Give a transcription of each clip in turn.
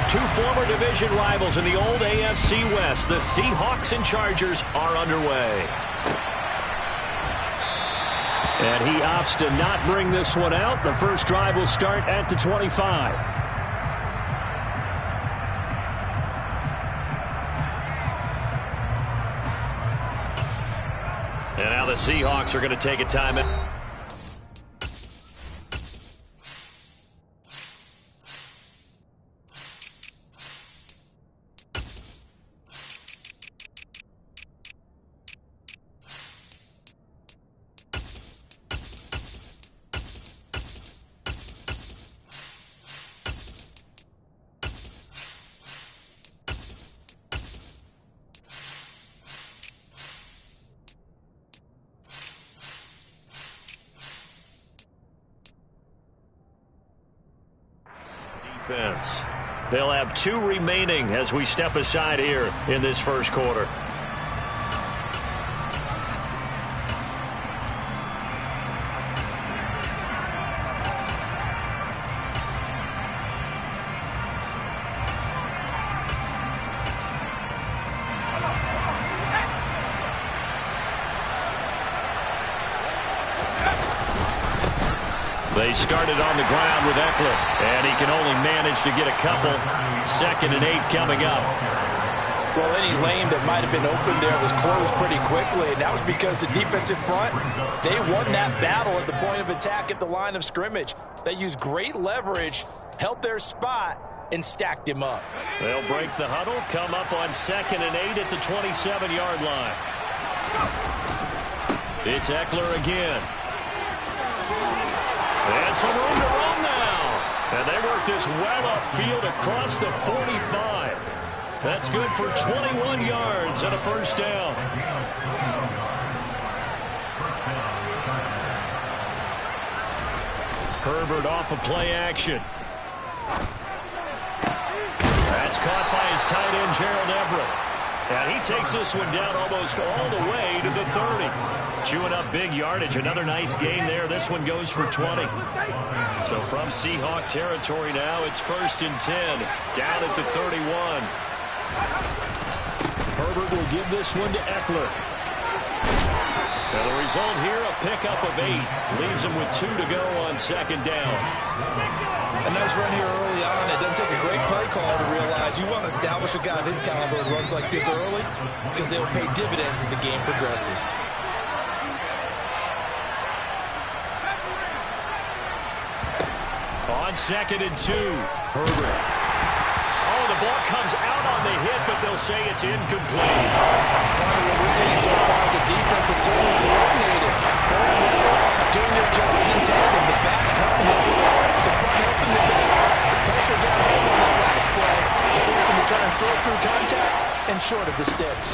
Two former division rivals in the old AFC West. The Seahawks and Chargers are underway. And he opts to not bring this one out. The first drive will start at the 25. And now the Seahawks are going to take a timeout. Defense. They'll have two remaining as we step aside here in this first quarter. They started on the ground with Eckler, and he can only manage to get a couple. 2nd and 8 coming up. Well, any lane that might have been open there was closed pretty quickly, and that was because the defensive front, they won that battle at the point of attack at the line of scrimmage. They used great leverage, held their spot, and stacked him up. They'll break the huddle, come up on 2nd and 8 at the 27-yard line. It's Eckler again. And some room to run now. And they work this well upfield across the 45. That's good for 21 yards and a first down. Herbert off of play action. That's caught by his tight end, Gerald Everett. And he takes this one down almost all the way to the 30. Chewing up big yardage. Another nice gain there. This one goes for 20. So from Seahawk territory now, it's 1st and 10. Down at the 31. Herbert will give this one to Eckler. And the result here, a pickup of 8. Leaves him with 2 to go on 2nd down. A nice run here early on. It doesn't take a great play caller to realize you want to establish a guy of his caliber who runs like this early because they will pay dividends as the game progresses. On 2nd and 2, Herbert. Oh, the ball comes out on the hit, but they'll say it's incomplete. Part of what we're seeing so far is the defense is certainly coordinated. Both levels doing their jobs in tandem. The back helping the front, helping the back. The pressure got home on that last play. It forced him to try and throw through contact and short of the sticks.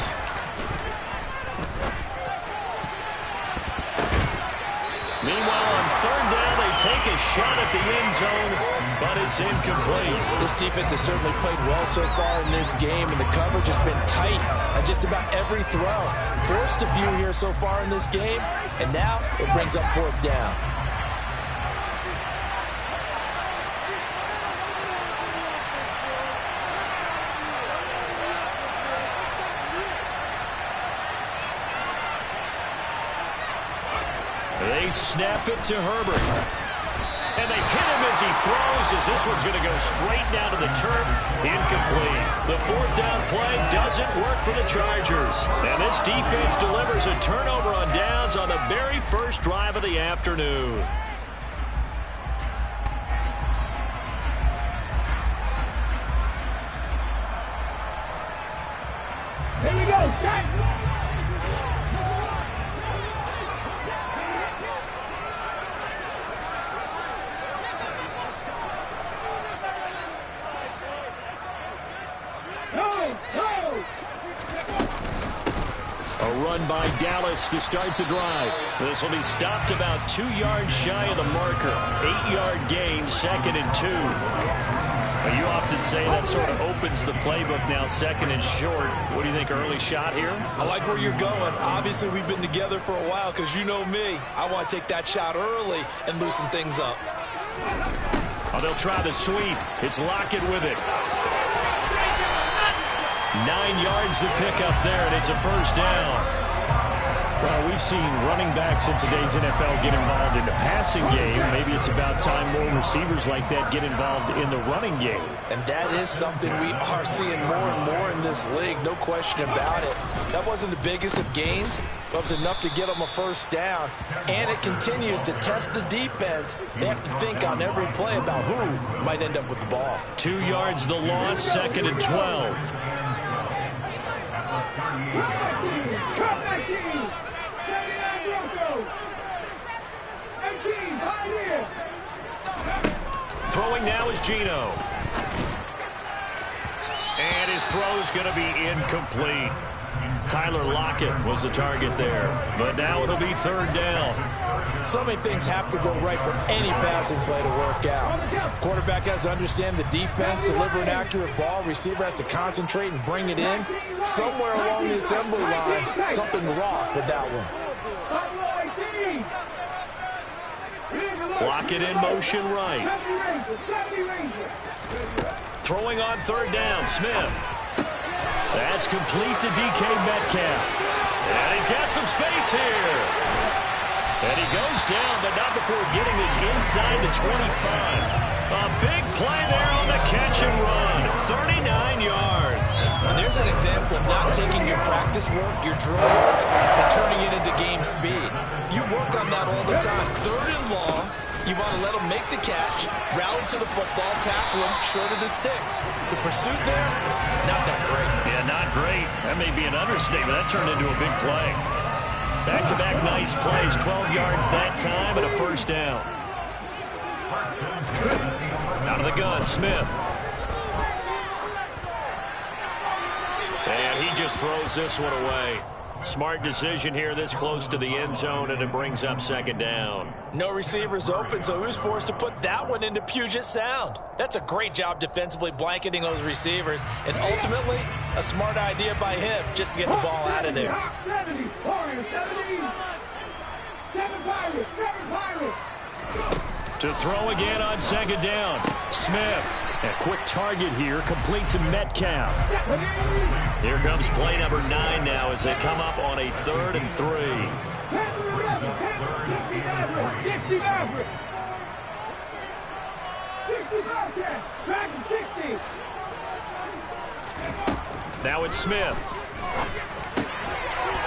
Meanwhile, on 3rd down, they take a shot at the end zone, but it's incomplete. This defense has certainly played well so far in this game, and the coverage has been tight at just about every throw. Forced a few here so far in this game, and now it brings up 4th down. They snap it to Herbert. And they hit him as he throws, as this one's going to go straight down to the turf. Incomplete. The 4th down play doesn't work for the Chargers. And this defense delivers a turnover on downs on the very first drive of the afternoon. Here we go. Jackson. Run by Dallas to start the drive. This will be stopped about 2 yards shy of the marker. 8-yard gain, 2nd and 2. Well, you often say that sort of opens the playbook now, 2nd and short. What do you think, early shot here? I like where you're going. Obviously, we've been together for a while because you know me. I want to take that shot early and loosen things up. Oh, they'll try the sweep. It's Lockett with it. 9 yards to pick up there, and it's a first down. Well, we've seen running backs in today's NFL get involved in the passing game. Maybe it's about time more receivers like that get involved in the running game. And that is something we are seeing more and more in this league, no question about it. That wasn't the biggest of gains, but it was enough to get them a first down. And it continues to test the defense. They have to think on every play about who might end up with the ball. 2 yards the loss, 2nd and 12. Throwing now is Geno. And his throw is going to be incomplete. Tyler Lockett was the target there. But now it'll be 3rd down. So many things have to go right for any passing play to work out. Quarterback has to understand the defense, deliver an accurate ball. Receiver has to concentrate and bring it in. Somewhere along the assembly line, something was off with that one. Lockett in motion right. Throwing on 3rd down, Smith. That's complete to DK Metcalf. And he's got some space here. And he goes down, but not before getting this inside the 25. A big play there on the catch and run. 39 yards. And there's an example of not taking your practice work, your drill work, and turning it into game speed. You work on that all the time. 3rd and long. You want to let him make the catch, rally to the football, tackle him short of the sticks. The pursuit there, not that great. Yeah, not great. That may be an understatement. That turned into a big play. Back-to-back nice plays. 12 yards that time and a first down. Out of the gun, Smith. And he just throws this one away. Smart decision here this close to the end zone, and it brings up 2nd down. No receivers open, so he was forced to put that one into Puget Sound. That's a great job defensively blanketing those receivers, and ultimately a smart idea by him just to get the ball out of there. 70, 7 Pirates. To throw again on 2nd down. Smith. A quick target here, complete to Metcalf. Here comes play number 9 now as they come up on a 3rd and 3. Now it's Smith.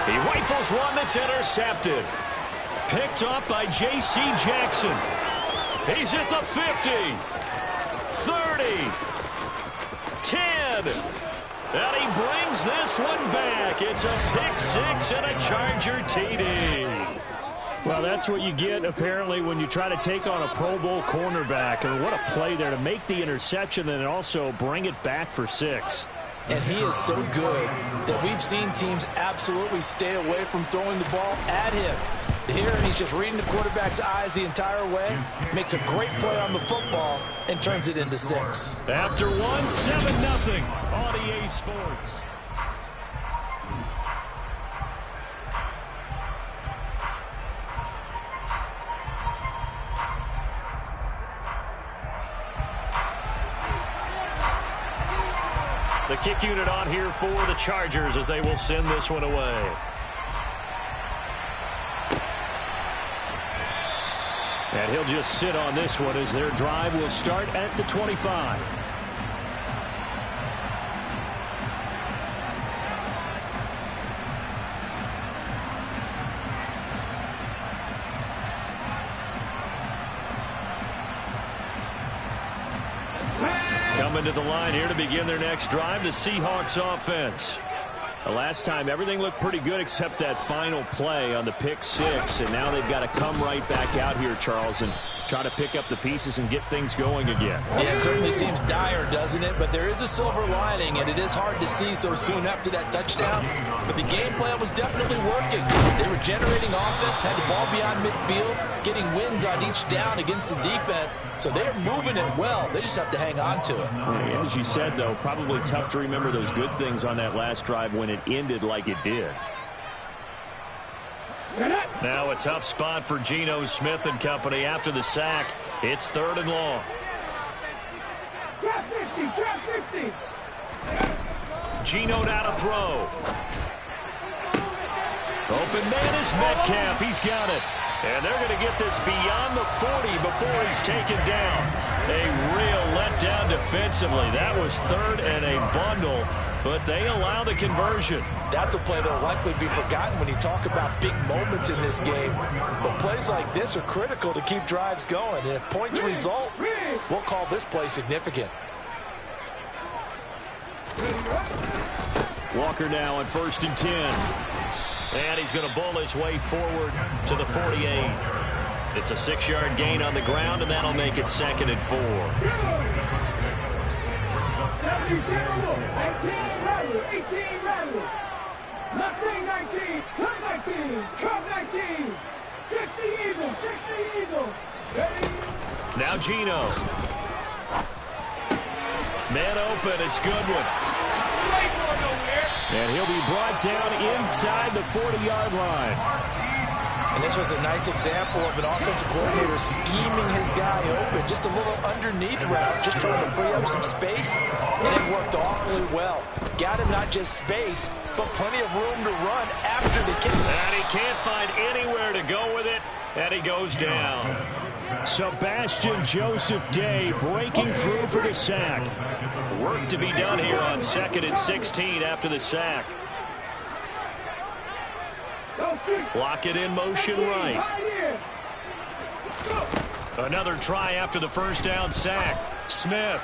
He rifles one that's intercepted. Picked up by J.C. Jackson. He's at the 50, 30, 10, and he brings this one back. It's a pick 6 and a Charger TD. Well, that's what you get, apparently, when you try to take on a Pro Bowl cornerback. And what a play there to make the interception and also bring it back for 6. And he is so good that we've seen teams absolutely stay away from throwing the ball at him. Here, he's just reading the quarterback's eyes the entire way, makes a great play on the football, and turns it into 6. After 7-0 on EA Sports. The kick unit on here for the Chargers as they will send this one away. And he'll just sit on this one as their drive will start at the 25. Coming to the line here to begin their next drive, the Seahawks offense. The last time, everything looked pretty good except that final play on the pick 6. And now they've got to come right back out here, Charles, and try to pick up the pieces and get things going again. Yeah, it certainly seems dire, doesn't it? But there is a silver lining, and it is hard to see so soon after that touchdown. But the game plan was definitely working. They were generating offense, had the ball beyond midfield, getting wins on each down against the defense. So they are moving it well. They just have to hang on to it. Yeah, as you said, though, probably tough to remember those good things on that last drive when it ended like it did. Now a tough spot for Geno Smith and company after the sack. It's 3rd and long. Geno now to throw. Open man is Metcalf. He's got it. And they're going to get this beyond the 40 before he's taken down. A real letdown defensively. That was third and a bundle, but they allow the conversion. That's a play that will likely be forgotten when you talk about big moments in this game. But plays like this are critical to keep drives going. And if points result, we'll call this play significant. Walker now on 1st and 10. And he's going to bull his way forward to the 48. It's a 6-yard gain on the ground, and that'll make it 2nd and 4. 60 Eagles. Now Geno. Man open, it's Goodwin. And he'll be brought down inside the 40-yard line. And this was a nice example of an offensive coordinator scheming his guy open. Just a little underneath route, just trying to free up some space, and it worked awfully well. Got him not just space, but plenty of room to run after the kick. And he can't find anywhere to go with it, and he goes down. Sebastian Joseph Day breaking through for the sack. Work to be done here on 2nd and 16 after the sack. Lock it in motion right. Another try after the first down sack. Smith.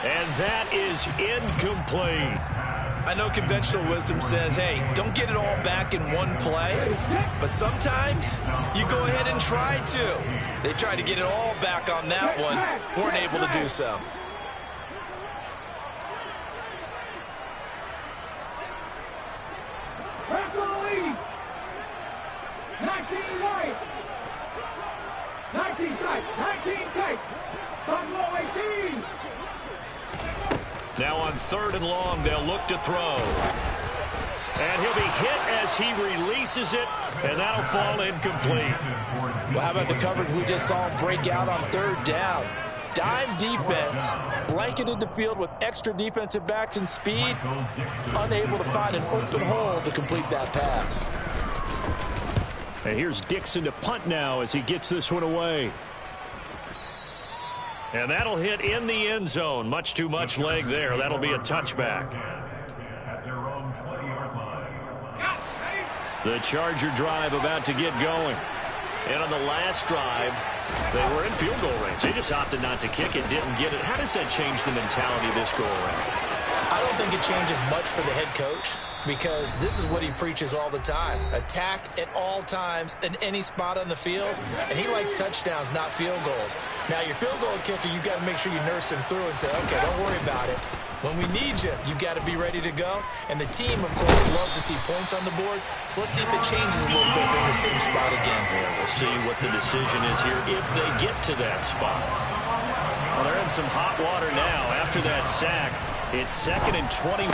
And that is incomplete. I know conventional wisdom says, hey, don't get it all back in one play. But sometimes you go ahead and try to. They tried to get it all back on that one. Weren't able to do so. Now on 3rd and long, they'll look to throw. And he'll be hit as he releases it, and that'll fall incomplete. Well, how about the coverage we just saw him break out on 3rd down? Dime defense, blanketed the field with extra defensive backs and speed, unable to find an open hole to complete that pass. And here's Dixon to punt now as he gets this one away. And that'll hit in the end zone. Much too much leg there. That'll be a touchback. The Charger drive about to get going. And on the last drive, they were in field goal range. They just opted not to kick it, didn't get it. How does that change the mentality this go around? I don't think it changes much for the head coach, because this is what he preaches all the time. Attack at all times in any spot on the field, and he likes touchdowns, not field goals. Now, your field goal kicker, you got to make sure you nurse him through and say, okay, don't worry about it. When we need you, you got to be ready to go. And the team, of course, loves to see points on the board. So let's see if it changes a little bit from the same spot again. Yeah, we'll see what the decision is here if they get to that spot. Well, they're in some hot water now after that sack. It's 2nd and 21.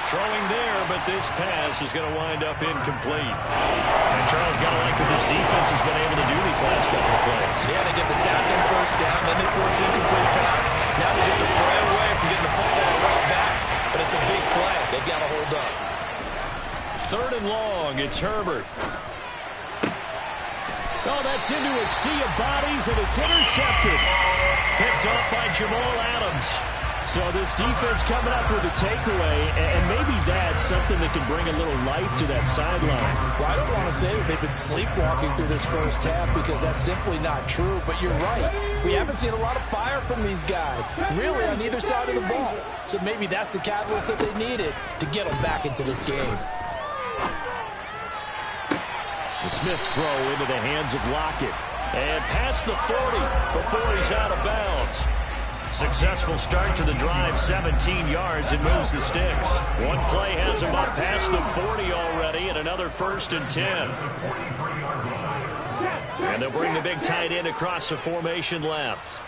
Throwing there, but this pass is going to wind up incomplete. And Charles got to like what this defense has been able to do these last couple of plays. Yeah, they get the sack and 1st down, then they force the incomplete pass. Now they're just a play away from getting the football right back. But it's a big play. They've got to hold up. 3rd and long, it's Herbert. Oh, that's into a sea of bodies, and it's intercepted. Picked off by Jamal Adams. So this defense coming up with a takeaway, and maybe that's something that can bring a little life to that sideline. Well, I don't want to say that they've been sleepwalking through this first half, because that's simply not true. But you're right. We haven't seen a lot of fire from these guys, really, on either side of the ball. So maybe that's the catalyst that they needed to get them back into this game. The Smith's throw into the hands of Lockett. And past the 40 before he's out of bounds. Successful start to the drive, 17 yards, and moves the sticks. One play has him up past the 40 already, and another 1st and 10. And they'll bring the big tight end across the formation left.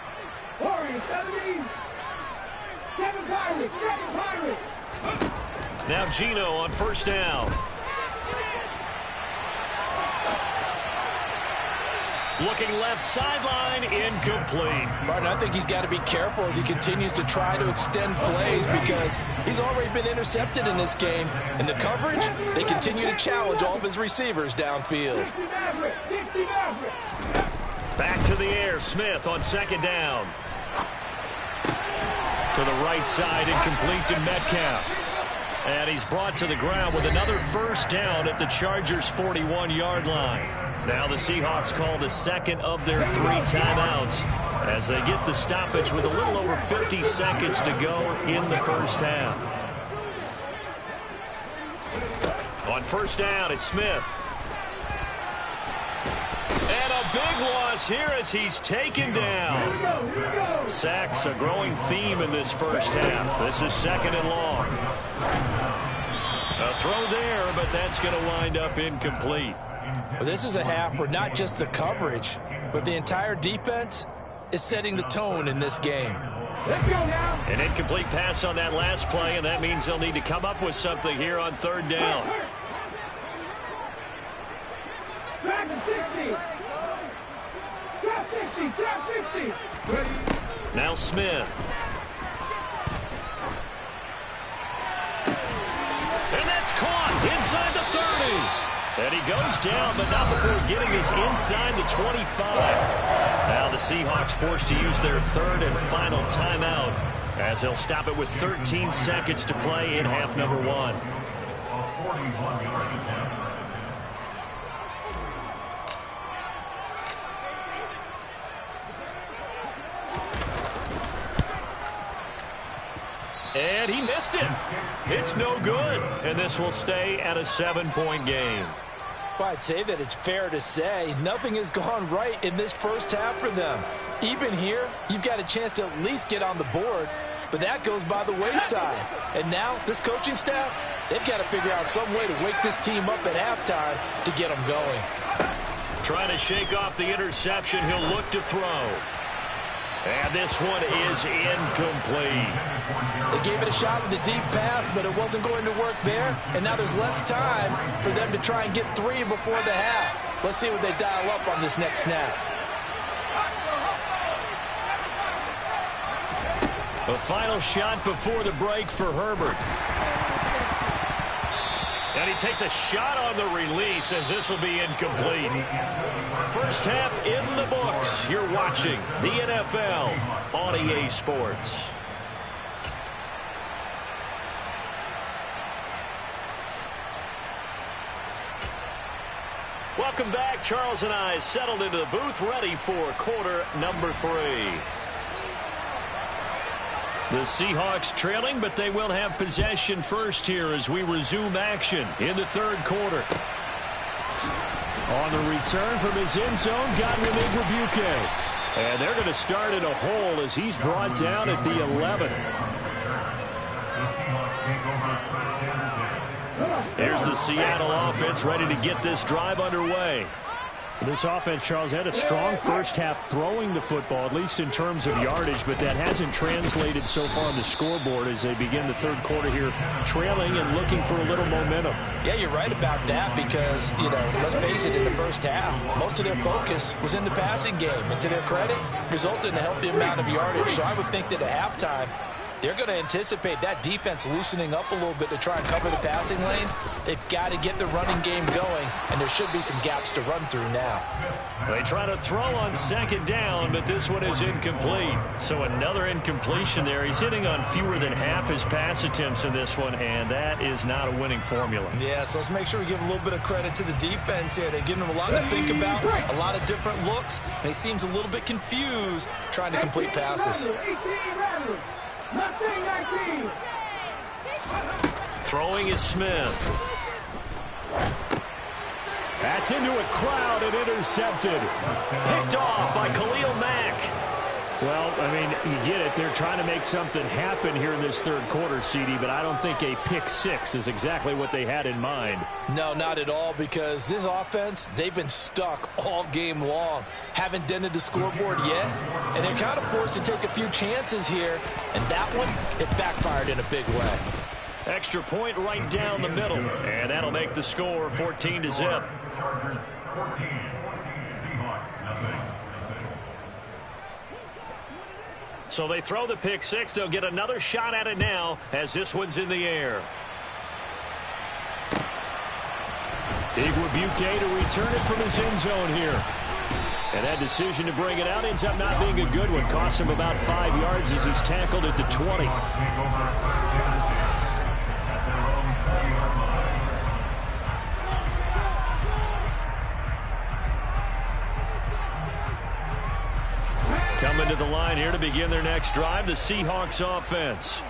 Now Geno on 1st down. Looking left sideline, incomplete. Martin, I think he's got to be careful as he continues to try to extend plays because he's already been intercepted in this game. And the coverage, they continue to challenge all of his receivers downfield. Back to the air, Smith on second down. To the right side, incomplete to Metcalf. And he's brought to the ground with another first down at the Chargers' 41-yard line. Now the Seahawks call the second of their 3 timeouts as they get the stoppage with a little over 50 seconds to go in the first half. On first down, it's Smith. And a big loss here as he's taken down. Sacks a growing theme in this first half. This is second and long. A throw there, but that's going to wind up incomplete. Well, this is a half where not just the coverage, but the entire defense is setting the tone in this game. Let's go now. An incomplete pass on that last play, and that means they'll need to come up with something here on third down. Back to 60. Drop 60. Drop 60. Ready. Now Smith. And that's caught inside the 30. And he goes down, but not before getting this inside the 25. Now the Seahawks forced to use their third and final timeout as they'll stop it with 13 seconds to play in half number 1. And he missed it. It's no good. And this will stay at a 7-point game. Well, I'd say that it's fair to say nothing has gone right in this first half for them. Even here, you've got a chance to at least get on the board, but that goes by the wayside. And now, this coaching staff, they've got to figure out some way to wake this team up at halftime to get them going. Trying to shake off the interception, he'll look to throw. And this one is incomplete. They gave it a shot with a deep pass, but it wasn't going to work there. And now there's less time for them to try and get 3 before the half. Let's see what they dial up on this next snap. A final shot before the break for Herbert. And he takes a shot on the release as this will be incomplete. First half in the books. You're watching the NFL on EA Sports. Welcome back. Charles and I settled into the booth, ready for quarter number 3. The Seahawks trailing, but they will have possession first here as we resume action in the third quarter. On the return from his end zone, Godwin Igwebuike. And they're going to start in a hole as he's brought down at the 11. Here's the Seattle offense ready to get this drive underway. This offense, Charles, had a strong first half throwing the football, at least in terms of yardage, but that hasn't translated so far on the scoreboard as they begin the third quarter here, trailing and looking for a little momentum. Yeah, you're right about that because, let's face it, in the first half, most of their focus was in the passing game. And to their credit, resulted in a healthy amount of yardage. So I would think that at halftime, they're going to anticipate that defense loosening up a little bit to try and cover the passing lanes. They've got to get the running game going, and there should be some gaps to run through now. They try to throw on second down, but this one is incomplete. So another incompletion there. He's hitting on fewer than half his pass attempts in this one, and that is not a winning formula. Yeah, so let's make sure we give a little bit of credit to the defense here. They're giving him a lot to think about, a lot of different looks, and he seems a little bit confused trying to complete passes. Throwing is Smith. That's into a crowd and intercepted. Picked off by Khalil Mack. Well, I mean, you get it. They're trying to make something happen here in this third quarter, CD, but I don't think a pick six is exactly what they had in mind. No, not at all, because this offense, they've been stuck all game long. Haven't dented the scoreboard yet, and they're kind of forced to take a few chances here, and that one, it backfired in a big way. Extra point right down the middle, and that'll make the score 14-0. So they throw the pick six. They'll get another shot at it now as this one's in the air. Igwebuike to return it from his end zone here. And that decision to bring it out ends up not being a good one. Costs him about 5 yards as he's tackled at the 20. Coming to the line here to begin their next drive, the Seahawks offense.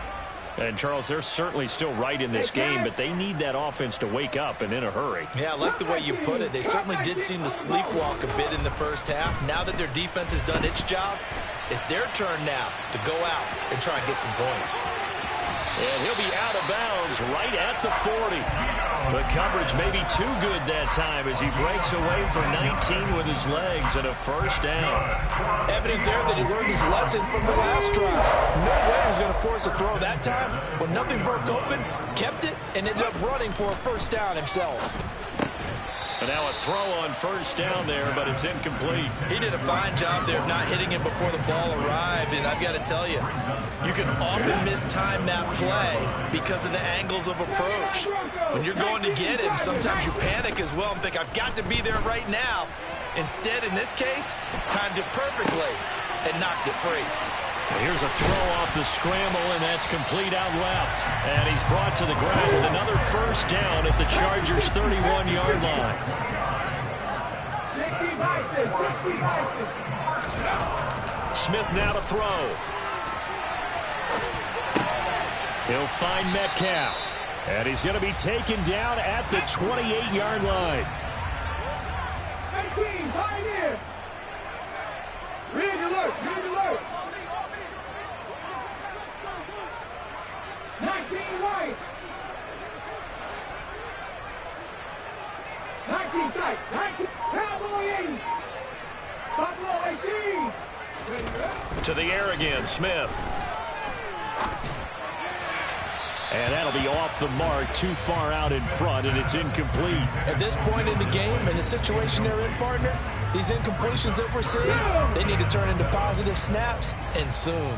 And, Charles, they're certainly still right in this game, but they need that offense to wake up and in a hurry. Yeah, I like the way you put it. They certainly did seem to sleepwalk a bit in the first half. Now that their defense has done its job, it's their turn now to go out and try and get some points. And he'll be out of bounds right at the 40. The coverage may be too good that time as he breaks away for 19 with his legs and a first down. Evident there that he learned his lesson from the last drive. No way he was going to force a throw that time. When nothing broke open, kept it, and ended up running for a first down himself. And now a throw on first down there, but it's incomplete. He did a fine job there of not hitting it before the ball arrived, and I've got to tell you, you can often mistime that play because of the angles of approach. When you're going to get him, sometimes you panic as well and think, I've got to be there right now. Instead, in this case, timed it perfectly and knocked it free. Here's a throw off the scramble, and that's complete out left. And he's brought to the ground with another first down at the Chargers' 31-yard line. Smith now to throw. He'll find Metcalf. And he's going to be taken down at the 28-yard line. 18, pioneer. Read alert, read alert. 19 white. 19 tight. 19 Cowboy 80. Buffalo 18. To the air again, Smith. And that'll be off the mark, too far out in front, and it's incomplete. At this point in the game, in the situation they're in, partner, these incompletions that we're seeing, they need to turn into positive snaps, and soon.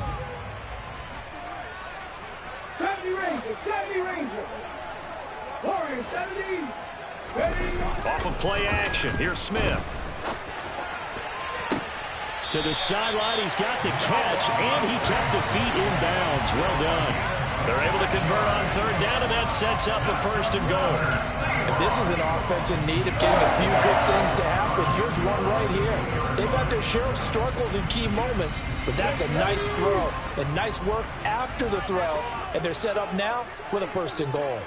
70 Rangers, 70 Rangers. Warriors, 70. Ready. Off of play action. Here's Smith. To the sideline, he's got the catch, and he kept the feet in bounds. Well done. They're able to convert on third down, and that sets up a first and goal. If this is an offense in need of getting a few good things to happen, here's one right here. They've got their share of struggles in key moments, but that's a nice throw and nice work after the throw, and they're set up now with a first and goal.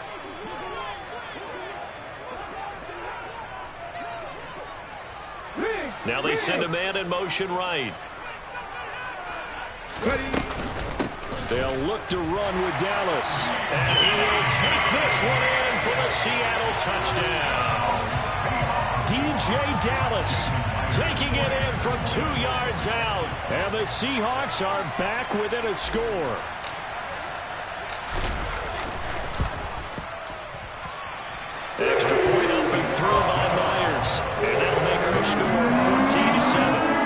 Now they send a man in motion right. Ready. They'll look to run with Dallas. And he will take this one in for the Seattle touchdown. DJ Dallas taking it in from 2 yards out. And the Seahawks are back within a score. Extra point up and through by Myers. And that'll make her score 14-7.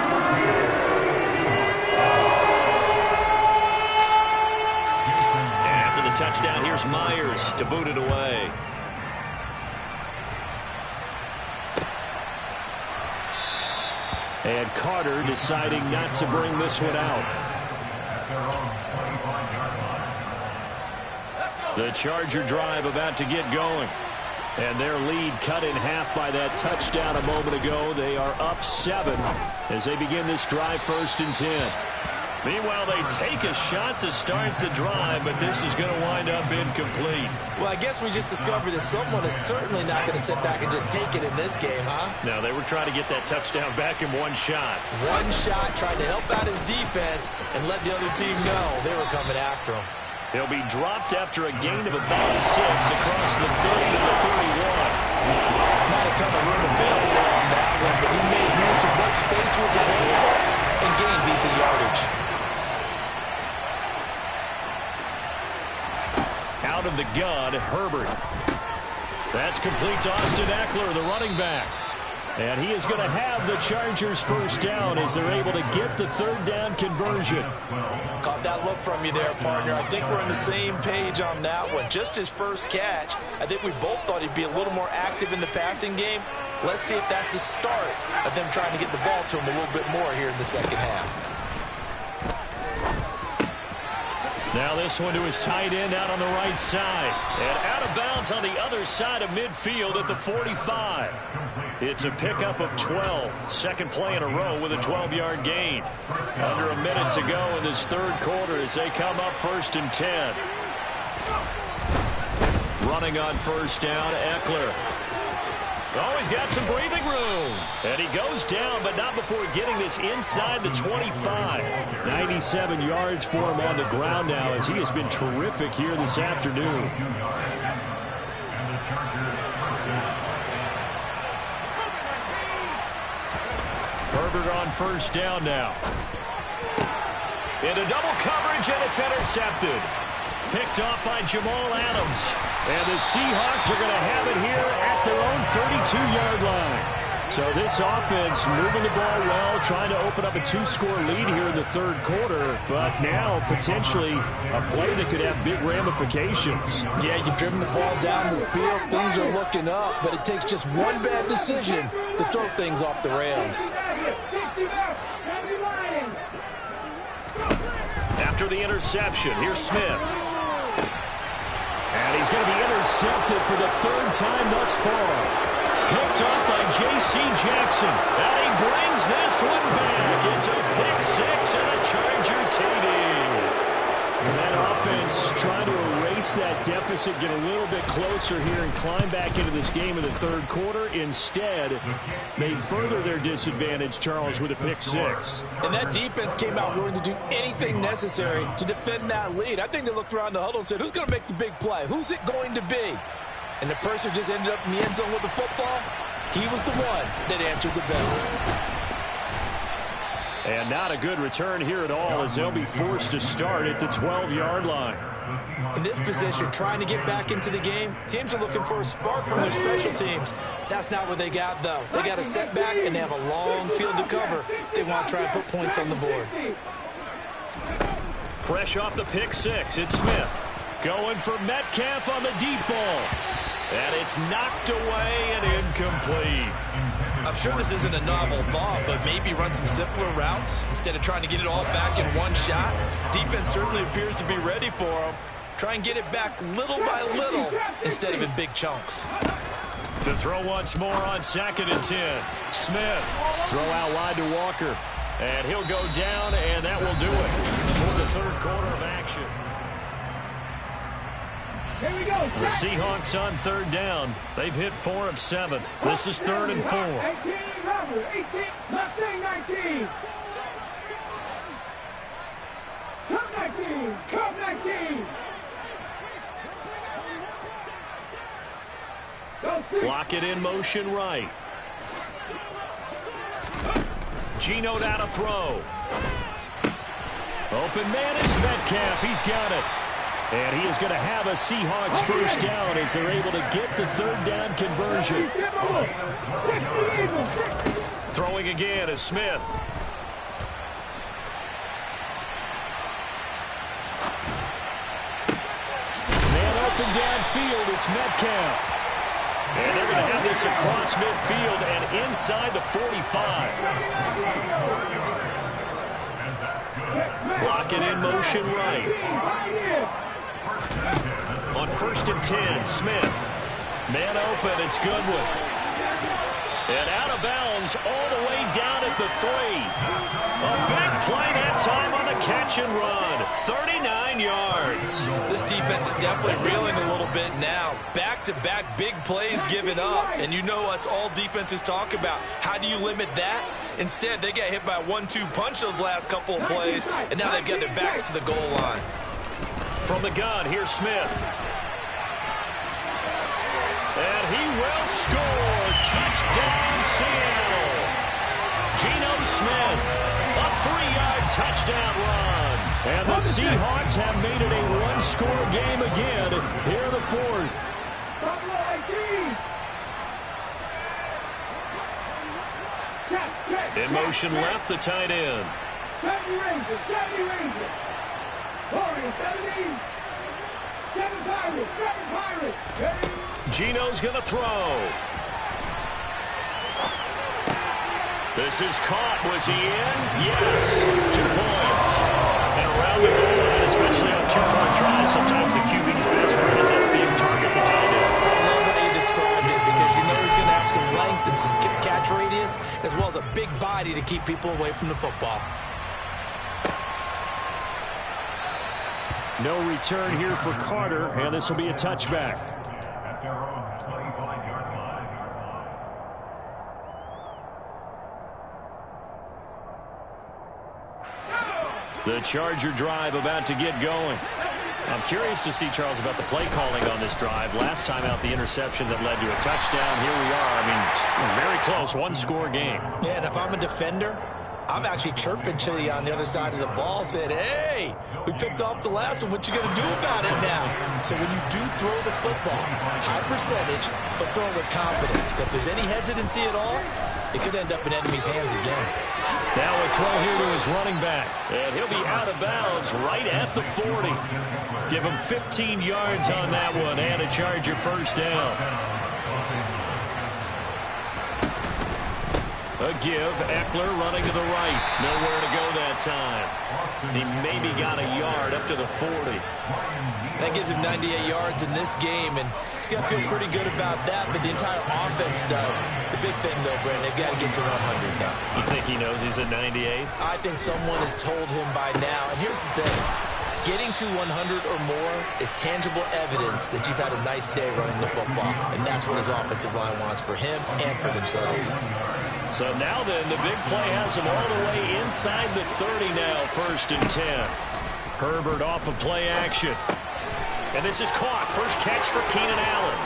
Touchdown. Here's Myers to boot it away. And Carter deciding not to bring this one out. The Charger drive about to get going. And their lead cut in half by that touchdown a moment ago. They are up 7 as they begin this drive, 1st and 10. Meanwhile, they take a shot to start the drive, but this is going to wind up incomplete. Well, I guess we just discovered that someone is certainly not going to sit back and just take it in this game, huh? No, they were trying to get that touchdown back in one shot. One shot, trying to help out his defense and let the other team know they were coming after him. He'll be dropped after a gain of about 6 across the 30 to the 31. Not a ton of room available on that one, but he made use of what space was available and gained decent yardage. Out of the gun, Herbert. That's complete to Austin Eckler, the running back. And he is going to have the Chargers first down as they're able to get the third down conversion. Caught that look from you there, partner. I think we're on the same page on that one. Just his first catch, I think we both thought he'd be a little more active in the passing game. Let's see if that's the start of them trying to get the ball to him a little bit more here in the second half. Now this one to his tight end out on the right side. And out of bounds on the other side of midfield at the 45. It's a pickup of 12. Second play in a row with a 12-yard gain. Under a minute to go in this third quarter as they come up 1st and 10. Running on first down, Eckler. Oh, he's got some breathing room. And he goes down, but not before getting this inside the 25. 97 yards for him on the ground now as he has been terrific here this afternoon. Herbert on first down now. Into double coverage, and it's intercepted. Picked off by Jamal Adams. And the Seahawks are going to have it here at their own 32-yard line. So this offense moving the ball well, trying to open up a 2-score lead here in the third quarter, but now potentially a play that could have big ramifications. Yeah, you've driven the ball down the field. Things are looking up, but it takes just one bad decision to throw things off the rails. After the interception, here's Smith. And he's going to be intercepted for the third time thus far. Picked off by J.C. Jackson. And he brings this one back. It's a pick six and a Charger TD. And that offense trying to erase that deficit, get a little bit closer here and climb back into this game in the third quarter. Instead, they further their disadvantage, Charles, with a pick six. And that defense came out willing to do anything necessary to defend that lead. I think they looked around the huddle and said, who's going to make the big play? Who's it going to be? And the person just ended up in the end zone with the football. He was the one that answered the bell. And not a good return here at all as they'll be forced to start at the 12-yard line. In this position, trying to get back into the game, teams are looking for a spark from their special teams. That's not what they got, though. They got a setback, and they have a long field to cover if they want to try and put points on the board. Fresh off the pick six, it's Smith. Going for Metcalf on the deep ball. And it's knocked away and incomplete. I'm sure this isn't a novel thought, but maybe run some simpler routes instead of trying to get it all back in one shot. Defense certainly appears to be ready for them. Try and get it back little by little instead of in big chunks. The throw once more on 2nd and 10. Smith. Throw out wide to Walker. And he'll go down, and that will do it for the third quarter of action. Here we go. The Seahawks on third down. They've hit 4 of 7. This is 3rd and 4. 18, Robert, 18, Mustang 19. Cup 19, Cup 19. Block it in motion right. Geno down a throw. Open man is Metcalf. He's got it. And he is going to have a Seahawks first down as they're able to get the third down conversion. Throwing again is Smith. Man open downfield, it's Metcalf. And they're going to have this across midfield and inside the 45. Block it in motion right. On 1st and 10, Smith. Man open, it's Goodwin. And out of bounds all the way down at the 3. A big play that time on the catch and run. 39 yards. This defense is definitely reeling a little bit now. Back-to-back big plays given up. And you know what's all defenses talk about. How do you limit that? Instead, they got hit by a 1-2 punch those last couple of plays. And now they've got their backs to the goal line. From the gun, here's Smith. And he will score. Touchdown, Seattle. Geno Smith, a 3-yard touchdown run. And the Seahawks have made it a one-score game again here in the fourth. In motion left, the tight end. 70 Rangers, 70 Rangers. Warriors, 70. 7 Pirates, 7 Pirates. Gino's going to throw. This is caught. Was he in? Yes. 2 points. And around the goal line, especially on 2-point tries, sometimes the QB's best friend is out being target the tight end. I love how you described it because you know he's going to have some length and some catch radius as well as a big body to keep people away from the football. No return here for Carter, and this will be a touchback. The Charger drive about to get going. I'm curious to see, Charles, about the play calling on this drive. Last time out, the interception that led to a touchdown. Here we are. I mean, very close, 1-score game. Yeah, and if I'm a defender, I'm actually chirping Chili on the other side of the ball, saying, hey, we picked off the last one. What you going to do about it now? So when you do throw the football, high percentage, but throw it with confidence. Because if there's any hesitancy at all, it could end up in enemy's hands again. Now a throw here to his running back. And he'll be out of bounds right at the 40. Give him 15 yards on that one and a Charger first down. A give. Eckler running to the right. Nowhere to go that time. He maybe got a yard up to the 40. That gives him 98 yards in this game, and he's got to feel pretty good about that, but the entire offense does. The big thing, though, Brandon, they've got to get to 100, though. You think he knows he's at 98? I think someone has told him by now, and here's the thing. Getting to 100 or more is tangible evidence that you've had a nice day running the football, and that's what his offensive line wants for him and for themselves. So now then, the big play has him all the way inside the 30 now, 1st and 10. Herbert off of play action. And this is caught. First catch for Keenan Allen.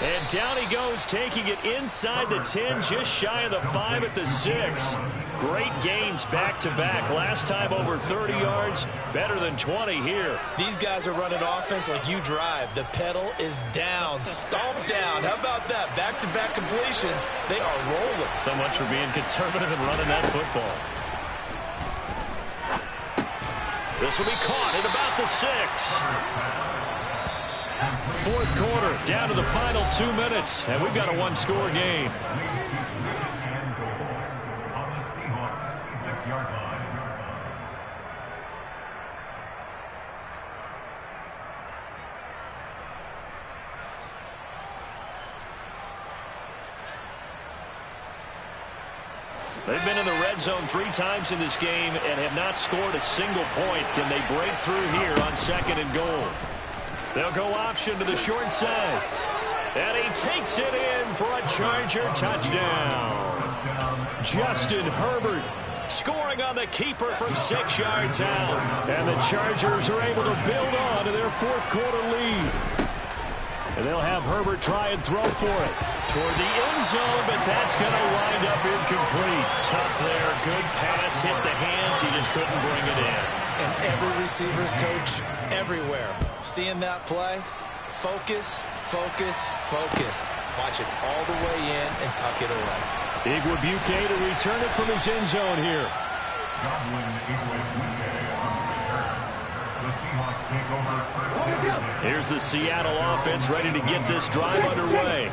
And down he goes, taking it inside the 10, just shy of the 5 at the 6. Great gains back-to-back. Last time over 30 yards, better than 20 here. These guys are running offense like you drive. The pedal is down, stomp down. How about that? Back-to-back completions. They are rolling. So much for being conservative and running that football. This will be caught at about the 6. 4th quarter, down to the final 2 minutes, and we've got a 1-score game. They've been in the red zone 3 times in this game and have not scored a single point. Can they break through here on 2nd and goal? They'll go option to the short side. And he takes it in for a Charger touchdown. Justin Herbert scoring on the keeper from 6 yards out. And the Chargers are able to build on to their 4th quarter lead. And they'll have Herbert try and throw for it. Toward the end zone, but that's going to wind up incomplete. Tough there. Good pass. Hit the hands. He just couldn't bring it in. And every receiver's coach everywhere. Seeing that play, focus, focus, focus. Watch it all the way in and tuck it away. Igwebuike to return it from his end zone here. Here's the Seattle offense ready to get this drive underway.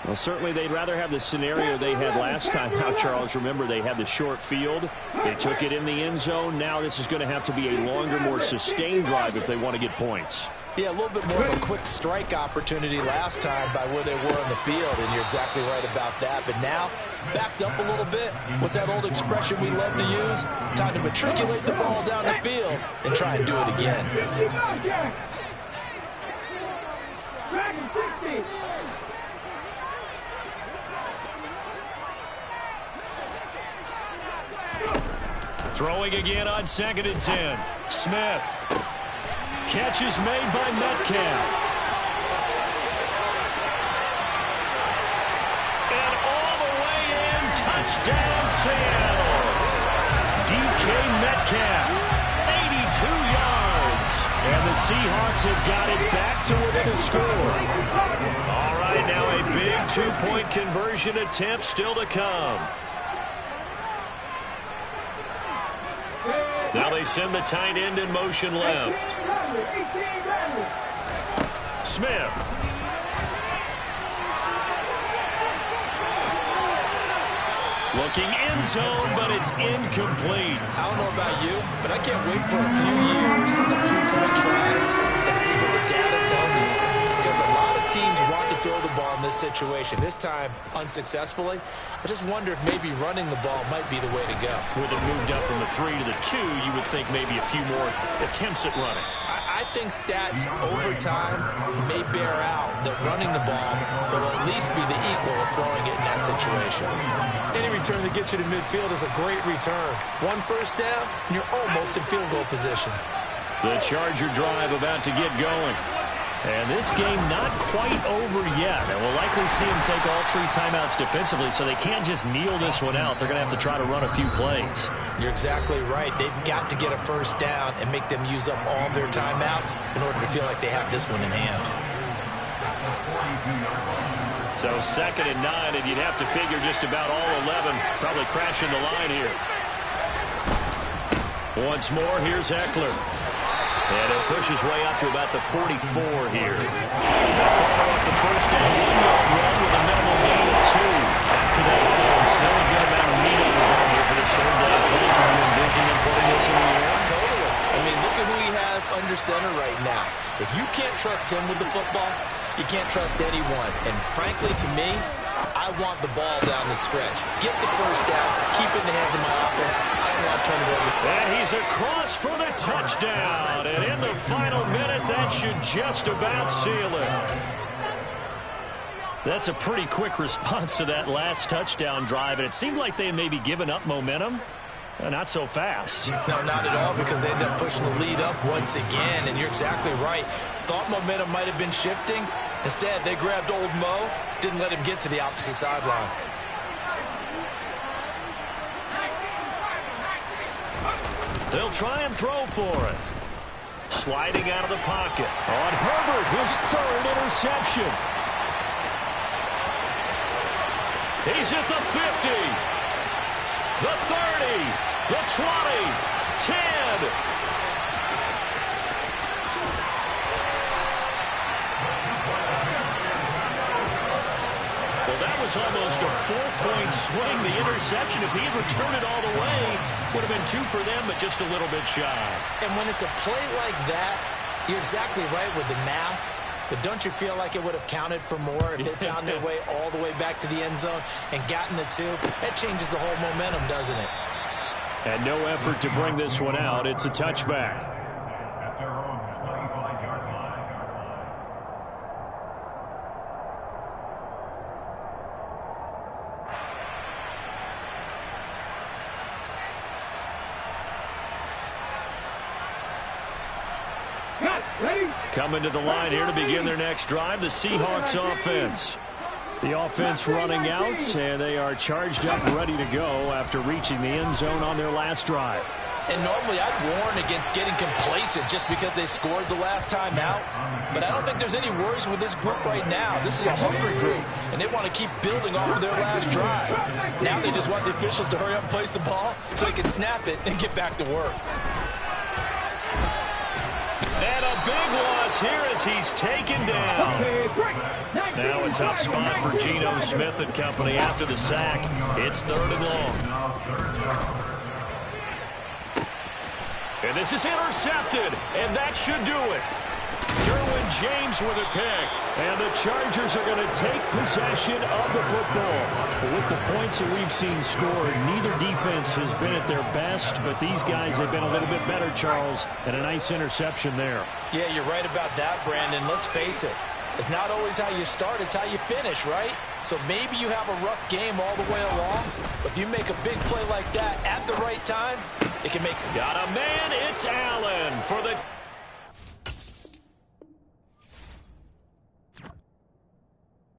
Well, certainly they'd rather have the scenario they had last time. Now, Charles, remember, they had the short field. They took it in the end zone. Now this is going to have to be a longer, more sustained drive if they want to get points. Yeah, a little bit more of a quick strike opportunity last time by where they were on the field, and you're exactly right about that. But now, backed up a little bit. What's that old expression we love to use? Time to matriculate the ball down the field and try and do it again. Throwing again on 2nd and 10. Smith. Catch is made by Metcalf. And all the way in, touchdown Seattle. DK Metcalf, 82 yards. And the Seahawks have got it back to within a score. All right, now a big 2-point conversion attempt still to come. Now they send the tight end in motion left. Smith. Looking end zone, but it's incomplete. I don't know about you, but I can't wait for a few years of two-point tries and see what the data tells us. Because a lot of teams want to throw the ball in this situation. This time, unsuccessfully. I just wonder if maybe running the ball might be the way to go. With it moved up from the 3 to the 2, you would think maybe a few more attempts at running. I think stats over time may bear out that running the ball will at least be the equal of throwing it in that situation. Any return that gets you to midfield is a great return. One first down, and you're almost in field goal position. The Charger drive about to get going. And this game not quite over yet. And we'll likely see them take all 3 timeouts defensively, so they can't just kneel this one out. They're going to have to try to run a few plays. You're exactly right. They've got to get a first down and make them use up all their timeouts in order to feel like they have this one in hand. So 2nd and 9, and you'd have to figure just about all 11 probably crashing the line here. Once more, here's Eckler. And he'll push his way up to about the 44 here. They'll follow up the first down 1-yard run with a minimal gain of 2. After that run, still a good amount of meat on the bone here for this third down play. Can you envision them putting this in the air? Totally. I mean, look at who he has under center right now. If you can't trust him with the football, you can't trust anyone. And frankly, to me, I want the ball down the stretch. Get the first down. Keep it in the hands of my offense. I don't want to turn it over. And he's across for the touchdown. And in the final minute, that should just about seal it. That's a pretty quick response to that last touchdown drive. And it seemed like they may be giving up momentum. Not so fast. No, not at all, because they end up pushing the lead up once again. And you're exactly right. Thought momentum might have been shifting. Instead, they grabbed old Mo, didn't let him get to the opposite sideline. They'll try and throw for it. Sliding out of the pocket. On Herbert, his 3rd interception. He's at the 50. The 30. The 20. 10. Was almost a 4-point swing. The interception, if he had returned it all the way, would have been 2 for them, but just a little bit shy. And when it's a play like that, you're exactly right with the math. But don't you feel like it would have counted for more if they found their way all the way back to the end zone and gotten the 2? That changes the whole momentum, doesn't it? And no effort to bring this one out. It's a touchback. Coming to the line here to begin their next drive, the Seahawks offense. The offense running out, and they are charged up, ready to go after reaching the end zone on their last drive. And normally I'd warn against getting complacent just because they scored the last time out. But I don't think there's any worries with this group right now. This is a hungry group, and they want to keep building off of their last drive. Now they just want the officials to hurry up and place the ball so they can snap it and get back to work. And a big loss here as he's taken down. Now a tough spot for Geno Smith and company after the sack. It's 3rd and long. And this is intercepted, and that should do it. Derwin James with a pick. And the Chargers are going to take possession of the football. With the points that we've seen scored, neither defense has been at their best, but these guys have been a little bit better, Charles, and a nice interception there. Yeah, you're right about that, Brandon. Let's face it. It's not always how you start, it's how you finish, right? So maybe you have a rough game all the way along, but if you make a big play like that at the right time, it can make... Got a man, it's Allen for the...